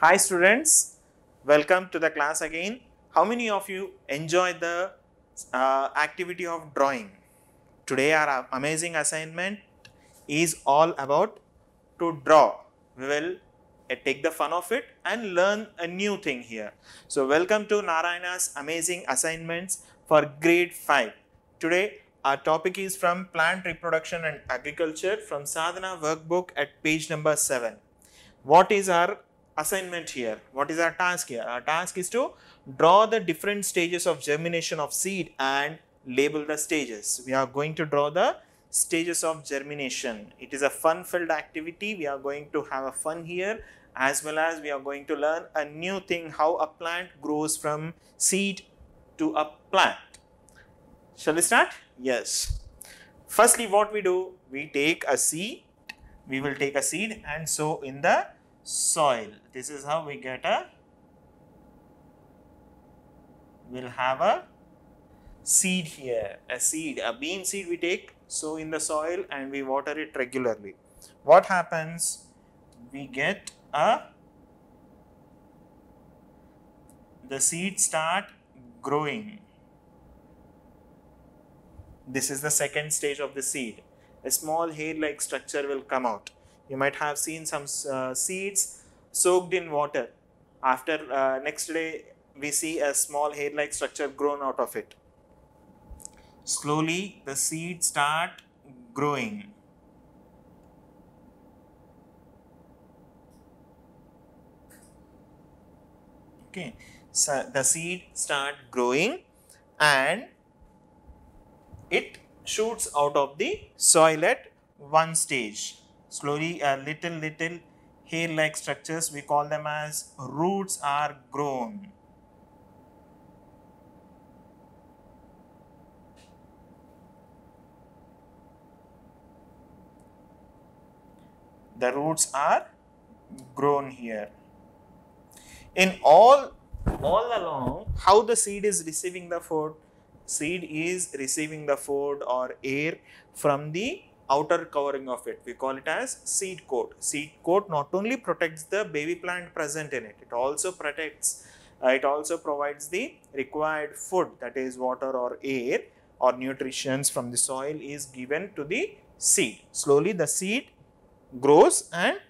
Hi students, welcome to the class again. How many of you enjoy the activity of drawing? Today our amazing assignment is all about to draw. We will take the fun of it and learn a new thing here. So welcome to Narayana's amazing assignments for grade 5. Today our topic is from plant reproduction and agriculture from Sadhana workbook at page number 7. What is our assignment here? What is our task here? Our task is to draw the different stages of germination of seed and label the stages. We are going to draw the stages of germination. It is a fun filled activity. We are going to have a fun here, as well as we are going to learn a new thing, how a plant grows from seed to a plant. Shall we start? Yes. Firstly, what we do, we take a seed. We will take a seed and sow in the soil. This is how we get we'll have a seed here, a bean seed we take, sow in the soil and we water it regularly. What happens? We get the seeds start growing. This is the second stage of the seed. A small hair-like structure will come out. You might have seen some seeds soaked in water. After next day, we see a small hair-like structure grown out of it. Slowly, the seeds start growing. Okay, so the seed start growing and it shoots out of the soil at one stage. Slowly, little hair-like structures, we call them as roots, are grown. The roots are grown here. In all along, how the seed is receiving the food? Seed is receiving the food or air from the outer covering of it. We call it as seed coat. Seed coat not only protects the baby plant present in it, it also provides the required food, that is water or air or nutrients from the soil is given to the seed. Slowly the seed grows and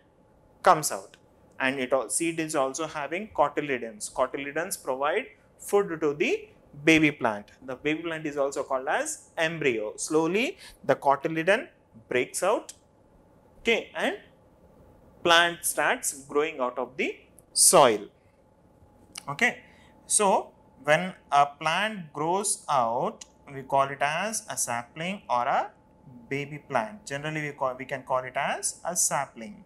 comes out, and seed is also having cotyledons. Cotyledons provide food to the baby plant. The baby plant is also called as embryo. Slowly the cotyledon breaks out, okay, and plant starts growing out of the soil. Okay, so when a plant grows out, we call it as a sapling or a baby plant. Generally we can call it as a sapling.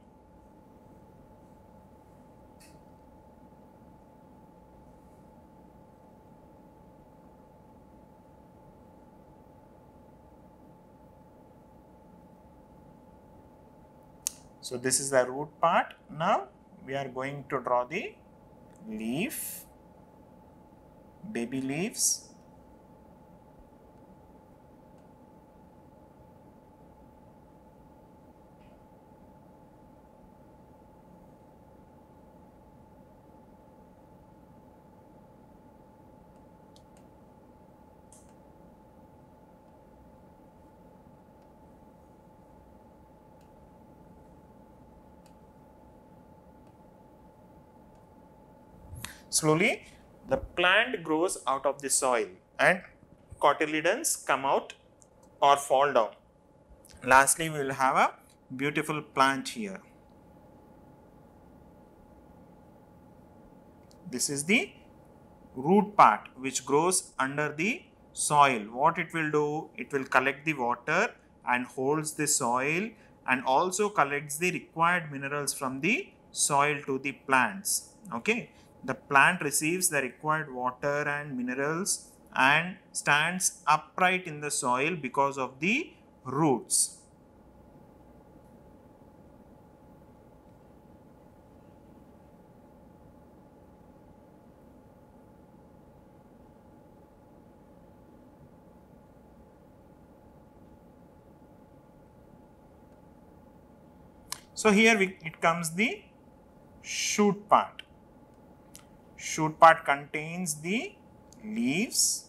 So this is the root part. Now we are going to draw the leaf, baby leaves. Slowly the plant grows out of the soil and cotyledons come out or fall down. Lastly, we will have a beautiful plant here. This is the root part which grows under the soil. What it will do? It will collect the water and holds the soil and also collects the required minerals from the soil to the plants. Okay. The plant receives the required water and minerals and stands upright in the soil because of the roots. So here it comes the shoot part. shoot part contains the leaves,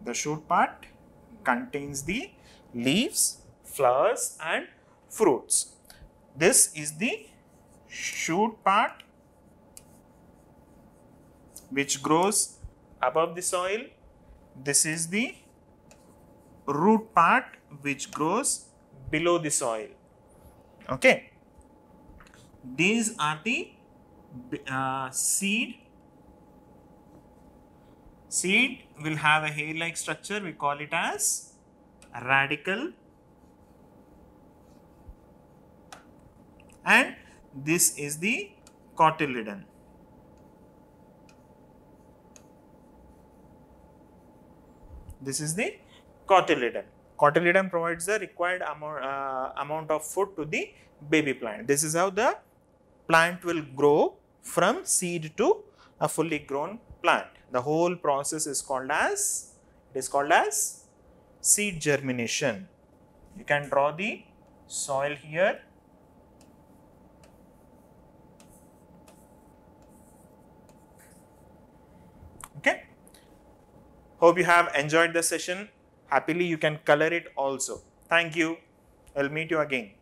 the shoot part contains the leaves, flowers and fruits. This is the shoot part which grows above the soil. This is the root part which grows below the soil. Okay. These are the seed. Seed will have a hair-like structure. We call it as radicle. And this is the cotyledon. This is the cotyledon. Cotyledon provides the required amount of food to the baby plant. This is how the plant will grow from seed to a fully grown plant. The whole process is called as seed germination. You can draw the soil here. Okay. Hope you have enjoyed the session. Happily, you can color it also. Thank you. I'll meet you again.